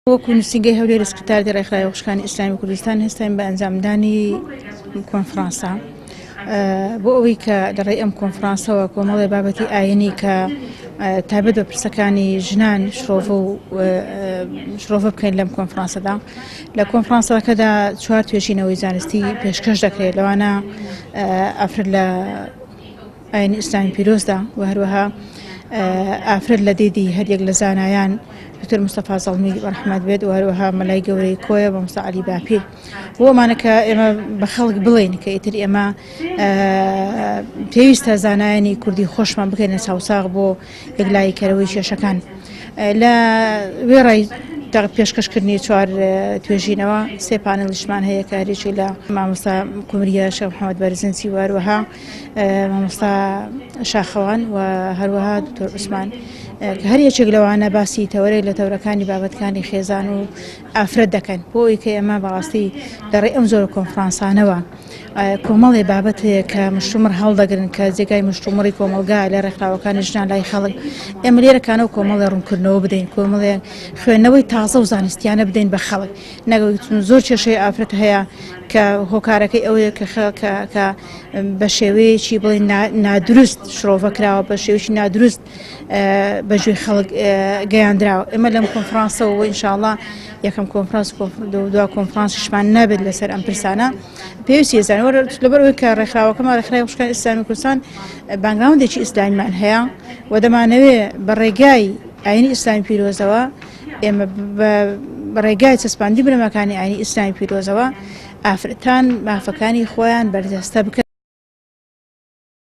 وەکو نووسینگەی هەولێر سکرتاری ڕێکخراوە وشکانی ئیسلامی کوردستان هێستاین بە ئەنجامدانی کۆنفرانسە بۆ ئەوەی کە لەڕێی ئەم کۆنفرانسەوە کۆمەڵی بابەتی ئاینی کە تایبەت بە پرسەکانی ژنان شرۆڤە بکەین لەم کۆنفرانسەدا. لە کۆنفرانسەکەدا 4 توێژینەوەی زانستی پێشکەش دەکرێت، لەوانە ئافرەت لە ئاینی ئیسلامی پیرۆزدا و هەروەها ئافرەت لە دێدی هەریەک لە زانایان دکتۆر مستەفا زەڵمی ڕەحمەت بێت و هەروەها مەلای گەورەی کۆیە بە مۆستا عەلی باپیر. بۆمانە کە ئێمە بە خەڵک بڵێن کە ئیتر ئێمە پێویستە زانایانی کوردی خۆشمان بکەینە چاوساغ بۆ یەکلایەکەرەوەی کێشەکان. لە وێڕای پێشکەشکردنی 4 توێژینەوە 3 پانێڵیشمان هەیە کە هەرێکی لە مامۆستا کومریە شێخ محەممەد بەرزنجی و هەروەها مامۆستا شاخەوان و هەروەها دکتۆر عوسمان کە هەر یەکێک لەوانە باسی تەورەی لە تەورەکانی بابەتەکانی خێزان و ئافرەت دەکەن بۆ ئەوەی کە ئێمە بەڕاستی لەڕێی ئەم زۆر کۆنفرانسانەوە کۆمەڵی بابەتەیە کە مشتومڕ هەڵدەگرن کە جێگای مشتومڕی کۆمەلگا لە ڕێکخراوەکانی ژنان لای خەڵک ئێمە لێرەکانەوە کۆمەڵی ڕوونکردنەوە بدەین، کۆمەڵی خوێندنەوەی تازە و زانستیانە بدەین بە خەڵک. نەگەوتون زۆر کێشەی ئافرەت هەیە کە هۆکارەکەی ئەوەیە کە بە شێوەیەکی بڵێن نادروست شرۆڤە کراوە، بە شێوەیەکی نادروست بەژێ خەڵک گەیاندراوە. ئێمە لەم کۆنفرانسەوە ئینشاءڵڵا یەکەم کۆنفرانس دو کۆنفرانسیشمان نابێت لەسەر ئەم پرسانە. پێویستی زانەوە لەبەرەوەی کە ڕێکخراوەکەمان ڕێکخراوی وشکانی ئیسلامی کوردستان باکگراوندێکی ئیسلامیمان هەیە و دەمانەوێت بە ڕێگای ئاینی ئیسلامی پیرۆزەوە ئێمە بە ڕێگای چەسپاندی بنەماکانی ئاینی ئیسلامی پیرۆزەوە ئافرەتان مافەکانی خۆیان بەردەستە بکەن.